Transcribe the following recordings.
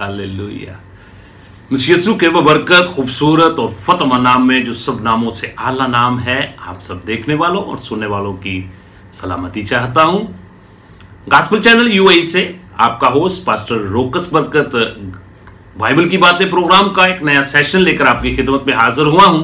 Hallelujah. मसीह यीशु के बरकत, खूबसूरत और फतमा नाम में जो सब नामों से आला नाम है, आप सब देखने वालों और सुनने वालों की सलामती चाहता हूं। गॉस्पेल चैनल यूएई से आपका होस्ट पास्टर रोकस बरकत बाइबल की बातें प्रोग्राम का एक नया सेशन लेकर आपकी खिदमत में हाजिर हुआ हूं,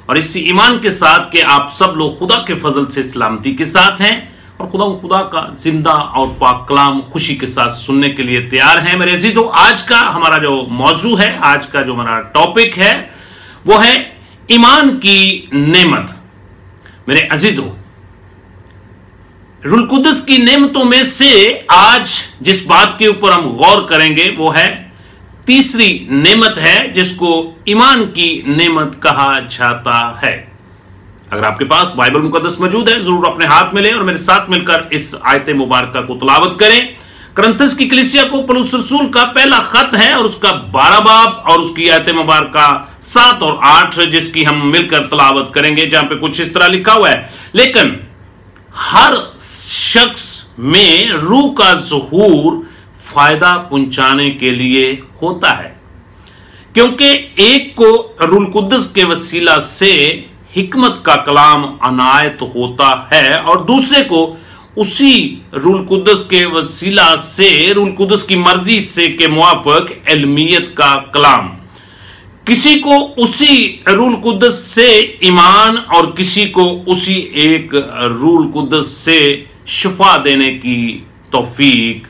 और इसी ईमान के साथ कि आप सब लोग खुदा के फजल से सलामती के साथ हैं और खुदा का जिंदा और पाक कलाम खुशी के साथ सुनने के लिए तैयार हैं। मेरे अजीजों, आज का हमारा जो मौजू है, आज का जो हमारा टॉपिक है, वो है ईमान की नेमत। मेरे अजीजों, रूह कुद्दस की नेमतों में से आज जिस बात के ऊपर हम गौर करेंगे वो है तीसरी नेमत है, जिसको ईमान की नेमत कहा जाता है। अगर आपके पास बाइबल मुकद्दस मौजूद है, जरूर अपने हाथ में लें और मेरे साथ मिलकर इस आयत मुबारक को तिलावत करें। करंथस की कलीसिया को पौलुस रसूल का पहला खत है और उसका 12 बाब और उसकी आयत मुबारक 7 और 8, जिसकी हम मिलकर तिलावत करेंगे, जहां पे कुछ इस तरह लिखा हुआ है, लेकिन हर शख्स में रूह का ज़हूर फायदा पहुंचाने के लिए होता है, क्योंकि एक को रूह कुद्दस के वसीला से हिकमत का कलाम अनायत होता है और दूसरे को उसी रूह कुद्दस के वसीला से, रूह कुद्दस की मर्जी से के मुआफिक इल्मियत का कलाम। किसी को उसी रूह कुद्दस से ईमान और किसी को उसी एक रूह कुद्दस से शिफा देने की तौफीक।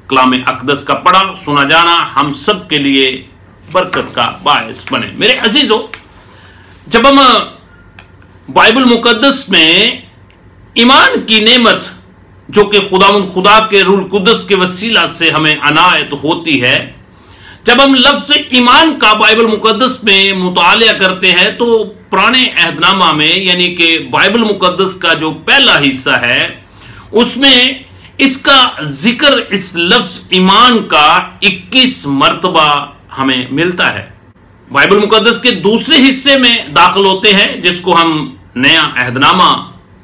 कलाम अक़दस का पढ़ा सुना जाना हम सब के लिए बरकत का बायस बने। मेरे अजीजों, जब हम बाइबल मुकद्दस में ईमान की नेमत जो कि खुदा के रूह कुद्दस के वसीला से हमें अनायत होती है, जब हम लफ्ज़ ईमान का बाइबल मुकद्दस में मुतालिया करते हैं तो पुराने अहदनामा में, यानी कि बाइबल मुकद्दस का जो पहला हिस्सा है, उसमें इसका जिक्र इस लफ्ज़ ईमान का 21 मर्तबा हमें मिलता है। बाइबल मुकद्दस के दूसरे हिस्से में दाखिल होते हैं, जिसको हम नया अहदनामा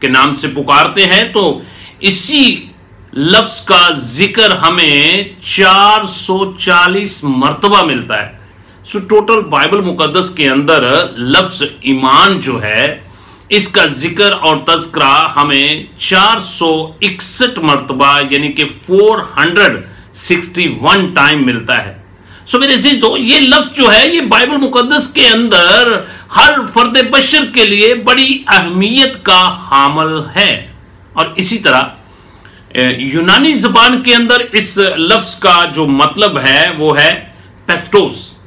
के नाम से पुकारते हैं, तो इसी लफ्ज का जिक्र हमें 440 मर्तबा मिलता है। सो टोटल बाइबल मुकद्दस के अंदर लफ्ज ईमान जो है, इसका जिक्र और तज़किरा हमें 461 मर्तबा, यानी कि 461 टाइम मिलता है। सो मेरे अजीजों, ये लफ्ज जो है, ये बाइबल मुकद्दस के अंदर हर फर्द बशर के लिए बड़ी अहमियत का हामिल है। और इसी तरह यूनानी जबान के अंदर इस लफ्ज का जो मतलब है वो है पेस्टोस,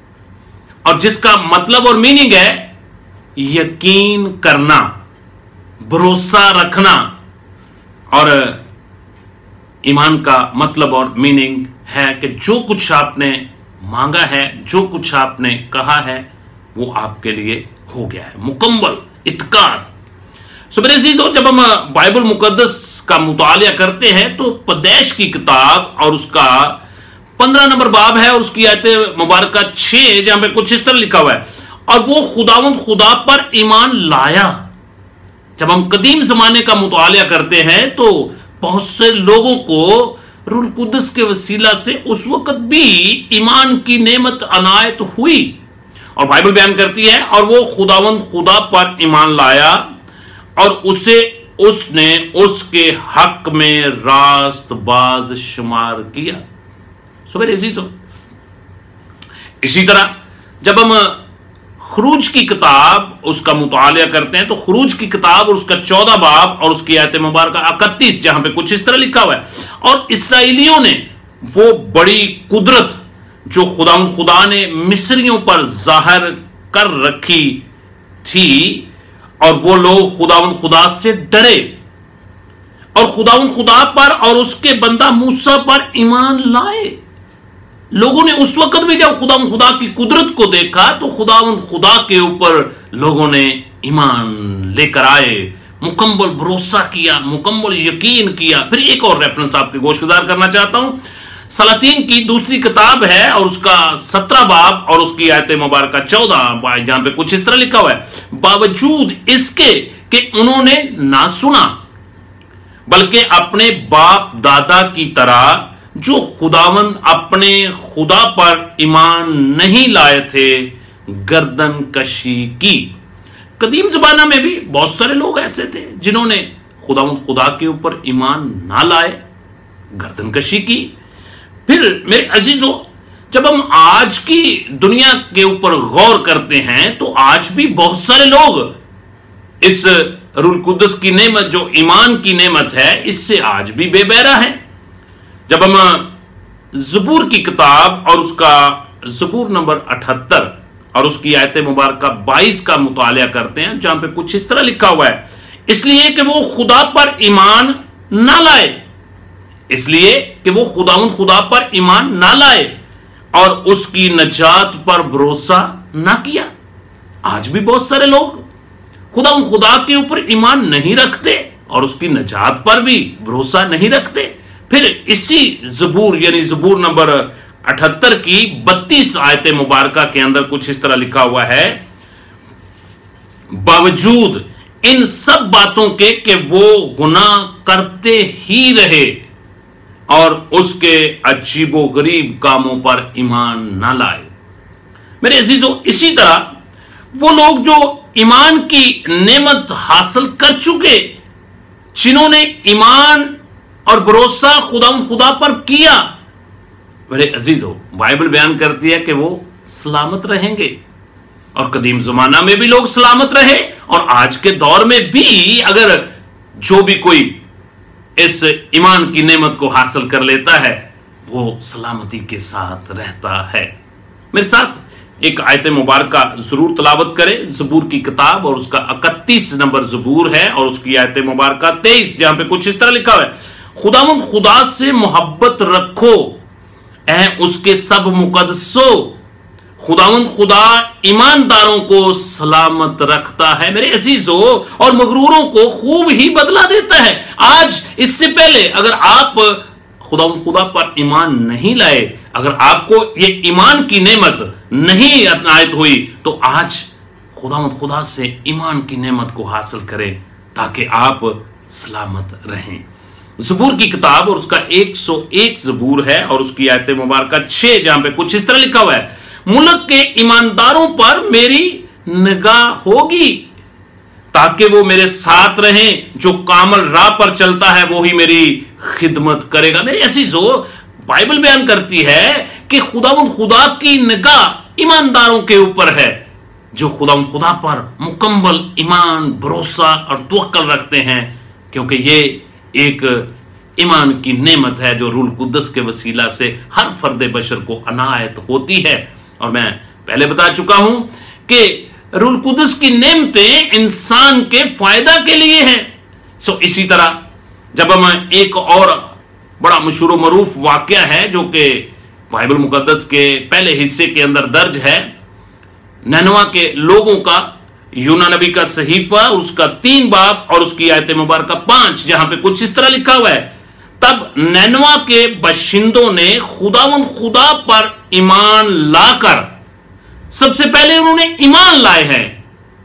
और जिसका मतलब और मीनिंग है यकीन करना, भरोसा रखना। और ईमान का मतलब और मीनिंग है कि जो कुछ आपने मांगा है, जो कुछ आपने कहा है, वो आपके लिए हो गया है, मुकम्मल इत्काद। सो मेरे अजीजों, जब हम बाइबल मुकद्दस का मुतालिया करते हैं तो पैदाइश की किताब और उसका 15 नंबर बाब है और उसकी आयत मुबारक 6, जहां पे कुछ इस तरह लिखा हुआ है, और वो खुदा पर ईमान लाया। जब हम कदीम जमाने का मुतालिया करते हैं तो बहुत से लोगों को रूह कुद्दस के वसीला से उस वक्त भी ईमान की नेमत अनायत हुई, और बाइबल बयान करती है, और वो खुदा पर ईमान लाया और उसने उसके हक में रास्तबाज शुमार किया। सो मेरे अजीजों, इसी तरह जब हम खुरूज की किताब उसका मुतालिया करते हैं तो खुरूज की किताब और उसका 14 बाब और उसकी आयत मुबारक 31, जहां पे कुछ इस तरह लिखा हुआ है, और इसराइलियों ने वो बड़ी कुदरत जो खुदा ने मिस्रियों पर जाहिर कर रखी थी, और वो लोग खुदा से डरे और खुदा पर और उसके बंदा मूसा पर ईमान लाए। लोगों ने उस वक्त भी जब खुदा की कुदरत को देखा तो खुदा के ऊपर लोगों ने ईमान लेकर आए, मुकम्मल भरोसा किया, मुकम्मल यकीन किया। फिर एक और रेफरेंस आपके गोशगुजार करना चाहता हूं, सलातीन की दूसरी किताब है और उसका 17 बाब और उसकी आयत मुबारक 14, जहां पे कुछ इस तरह लिखा हुआ है, बावजूद इसके कि उन्होंने ना सुना बल्कि अपने बाप दादा की तरह जो खुदावन अपने खुदा पर ईमान नहीं लाए थे गर्दन कशी की। कदीम जमाना में भी बहुत सारे लोग ऐसे थे जिन्होंने खुदा के ऊपर ईमान ना लाए, गर्दन कशी की। फिर मेरे अजीजों, जब हम आज की दुनिया के ऊपर गौर करते हैं तो आज भी बहुत सारे लोग इस रूह कुद्दस की नेमत, जो ईमान की नेमत है, इससे आज भी बेबैरा है। जब हम ज़बूर की किताब और उसका ज़बूर नंबर 78 और उसकी आयत मुबारक 22 का मुतालिया करते हैं, जहां पे कुछ इस तरह लिखा हुआ है, इसलिए कि वो खुदा पर ईमान ना लाए, इसलिए कि वो खुदा पर ईमान ना लाए और उसकी नजात पर भरोसा ना किया। आज भी बहुत सारे लोग खुदा के ऊपर ईमान नहीं रखते और उसकी नजात पर भी भरोसा नहीं रखते। फिर इसी ज़बूर यानी ज़बूर नंबर 78 की 32 आयत मुबारक के अंदर कुछ इस तरह लिखा हुआ है, बावजूद इन सब बातों के कि वो गुनाह करते ही रहे और उसके अजीबो गरीब कामों पर ईमान ना लाए। मेरे अजीजों, इसी तरह वो लोग जो ईमान की नेमत हासिल कर चुके, जिन्होंने ईमान और भरोसा खुदा पर किया, मेरे अजीजों, बाइबल बयान करती है कि वो सलामत रहेंगे। और कदीम जमाना में भी लोग सलामत रहे और आज के दौर में भी अगर जो भी कोई इस ईमान की नेमत को हासिल कर लेता है वो सलामती के साथ रहता है। मेरे साथ एक आयत मुबारक जरूर तलावत करें, ज़बूर की किताब और उसका 31 नंबर ज़बूर है और उसकी आयत मुबारक 23, जहां पे कुछ इस तरह लिखा हुआ है, खुदा से मोहब्बत रखो ऐ उसके सब मुकद्दसों, खुदा ईमानदारों को सलामत रखता है। मेरे अजीजों, और मगरूरों को खूब ही बदला देता है। आज इससे पहले अगर आप खुदा पर ईमान नहीं लाए, अगर आपको ये ईमान की नेमत नहीं अनायत हुई, तो आज खुदा से ईमान की नेमत को हासिल करें ताकि आप सलामत रहें। ज़बूर की किताब और उसका 101 ज़बूर है और उसकी आयत मुबारक 6, जहां पे कुछ इस तरह लिखा हुआ है, मुल्क के ईमानदारों पर मेरी निगाह होगी ताकि वो मेरे साथ रहें, जो कामल राह पर चलता है वो ही मेरी खिदमत करेगा। मेरे अजीजों, बाइबल बयान करती है कि खुदा की निगाह ईमानदारों के ऊपर है, जो खुदा पर मुकम्मल ईमान, भरोसा और तवक्कुल रखते हैं, क्योंकि ये एक ईमान की नेमत है जो रूह कुद्दस के वसीला से हर फर्द बशर को अनायत होती है। और मैं पहले बता चुका हूं कि रूह कुद्दस की नेमतें इंसान के फायदा के लिए हैं। इसी तरह जब हम एक और बड़ा मशहूर मरूफ वाकया है जो कि बाइबल मुकद्दस के पहले हिस्से के अंदर दर्ज है, नैनवा के लोगों का, यूना नबी का सहीफा उसका 3 बाब और उसकी आयत मुबारक 5, जहां पे कुछ इस तरह लिखा हुआ है, तब नैनवा के बाशिंदों ने खुदा पर ईमान लाकर, सबसे पहले उन्होंने ईमान लाए हैं,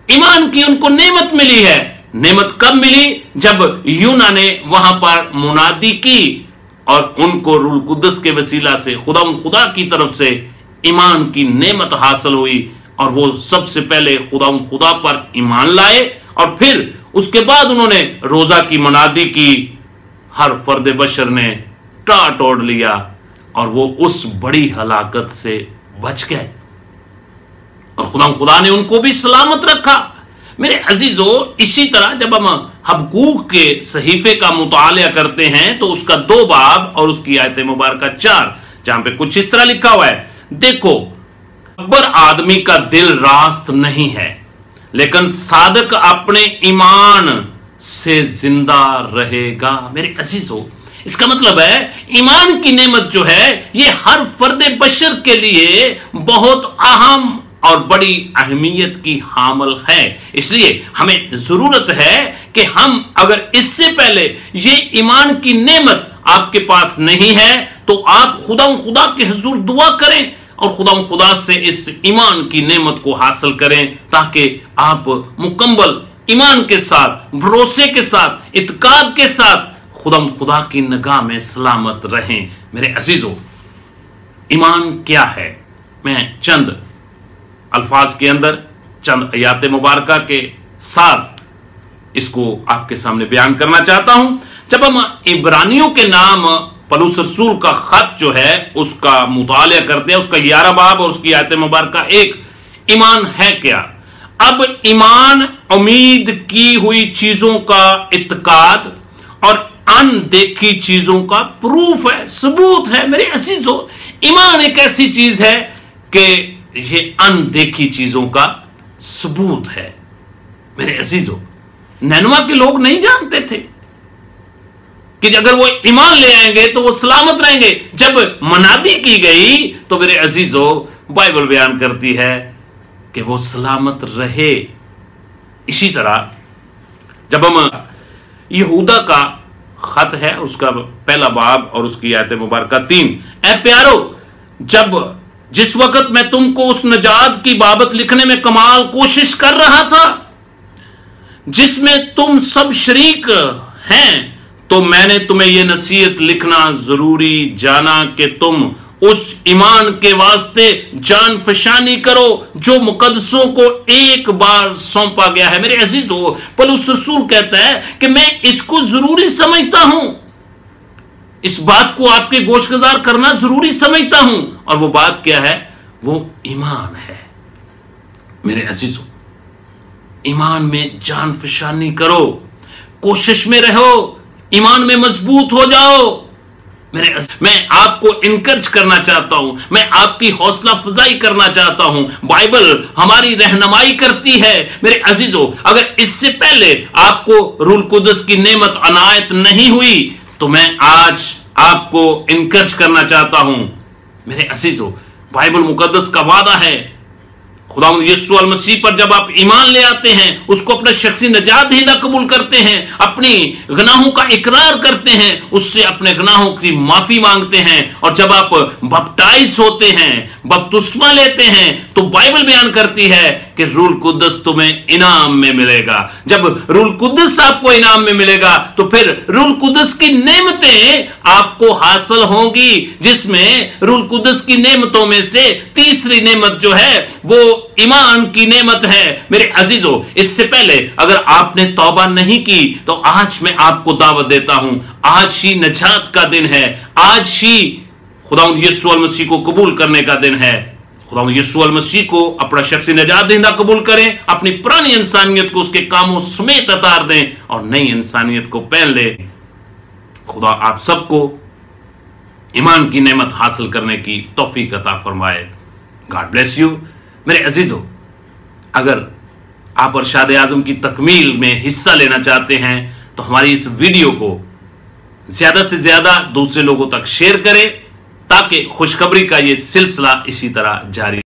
ईमान की उनको नेमत मिली है। नेमत कब मिली? जब यूना ने वहां पर मुनादी की और उनको रूह कुद्दस के वसीला से खुदा की तरफ से ईमान की नेमत हासिल हुई और वो सबसे पहले खुदा पर ईमान लाए और फिर उसके बाद उन्होंने रोजा की मुनादी की। हर फर्द बशर ने टाट ओढ़ लिया और वो उस बड़ी हलाकत से बच गए और खुदा ने उनको भी सलामत रखा। मेरे अजीजों, इसी तरह जब हम हबकूक के सहीफे का मुतालिया करते हैं तो उसका 2 बाब और उसकी आयत मुबारक 4, जहां पे कुछ इस तरह लिखा हुआ है, देखो अकबर आदमी का दिल रास्त नहीं है, लेकिन सादक अपने ईमान से जिंदा रहेगा। मेरे अजीजों, इसका मतलब है ईमान की नेमत जो है ये हर फर्द बशर के लिए बहुत अहम और बड़ी अहमियत की हामिल है। इसलिए हमें जरूरत है कि हम अगर इससे पहले ये ईमान की नेमत आपके पास नहीं है तो आप खुदा के हुजूर दुआ करें और खुदा से इस ईमान की नेमत को हासिल करें ताकि आप मुकम्मल ईमान के साथ, भरोसे के साथ, इत्काद के साथ खुदा की निगाह में सलामत रहें। मेरे अजीजों, ईमान क्या है? मैं चंद अल्फाज के अंदर, चंद आयात मुबारका के साथ इसको आपके सामने बयान करना चाहता हूं। जब हम इब्रानियों के नाम पौलुस रसूल का खत जो है उसका मुताला करते हैं, उसका 11 बाब और उसकी आयत मुबारका 1, ईमान है क्या? अब ईमान उम्मीद की हुई चीजों का इत्काद और अनदेखी चीजों का प्रूफ है, सबूत है। मेरे अजीजों, ईमान एक ऐसी चीज है कि ये अनदेखी चीजों का सबूत है। मेरे अजीजों, नैनवा के लोग नहीं जानते थे कि अगर वो ईमान ले आएंगे तो वो सलामत रहेंगे। जब मनादी की गई तो मेरे अजीजों, बाइबल बयान करती है कि वो सलामत रहे। इसी तरह जब हम यहूदा का खत है, उसका पहला बाब और उसकी आयत मुबारका 3, ऐ प्यारो, जिस वक्त मैं तुमको उस नजात की बाबत लिखने में कमाल कोशिश कर रहा था जिसमें तुम सब शरीक हैं, तो मैंने तुम्हें यह नसीहत लिखना जरूरी जाना कि तुम उस ईमान के वास्ते जान फशानी करो जो मुकद्दसों को एक बार सौंपा गया है। मेरे अजीजों, पौलुस रसूल कहता है कि मैं इसको जरूरी समझता हूं, इस बात को आपके गोशगुजार करना जरूरी समझता हूं। और वो बात क्या है? वो ईमान है। मेरे अजीजों, ईमान में जान फशानी करो, कोशिश में रहो, ईमान में मजबूत हो जाओ। मैं आपको इनकरेज करना चाहता हूं, मैं आपकी हौसला अफजाई करना चाहता हूं। बाइबल हमारी रहनुमाई करती है। मेरे अजीजों, अगर इससे पहले आपको रूल कुदस की नेमत अनायत नहीं हुई तो मैं आज आपको इनकरेज करना चाहता हूं। मेरे अजीजों, बाइबल मुकद्दस का वादा है, खुदावंद यीशु अल मसीह पर जब आप ईमान ले आते हैं, उसको अपना शख्सी नजात हिंदा कबूल करते हैं, अपनी गुनाहों का इकरार करते हैं, उससे अपने गुनाहों की माफी मांगते हैं, और जब आप बपटाइज होते हैं, बपतिस्मा लेते हैं, तो बाइबल बयान करती है कि रूल कुद्दस तुम्हें इनाम में मिलेगा। जब रूल कुद्दस आपको इनाम में मिलेगा तो फिर रूल कुद्दस की नेमतें आपको हासिल होंगी, जिसमें रूल कुद्दस की नेमतों में से तीसरी नेमत जो है वो ईमान की नेमत है। मेरे अजीजों, इससे पहले अगर आपने तौबा नहीं की तो आज मैं आपको दावत देता हूं, आज ही नजात का दिन है, आज ही खुदावंद यीशु अल मसीह को कबूल करने का दिन है। खुदावंद यीशु अल मसीह को अपना शख्सी नजात देना कबूल करें, अपनी पुरानी इंसानियत को उसके कामों समेत उतार दें और नई इंसानियत को पहन ले। खुदा आप सबको ईमान की नेमत हासिल करने की तौफीक अता फरमाए। God bless you. मेरे अजीजों, अगर आप अरशाद आजम की तकमील में हिस्सा लेना चाहते हैं तो हमारी इस वीडियो को ज्यादा से ज्यादा दूसरे लोगों तक शेयर करें ताकि खुशखबरी का ये सिलसिला इसी तरह जारी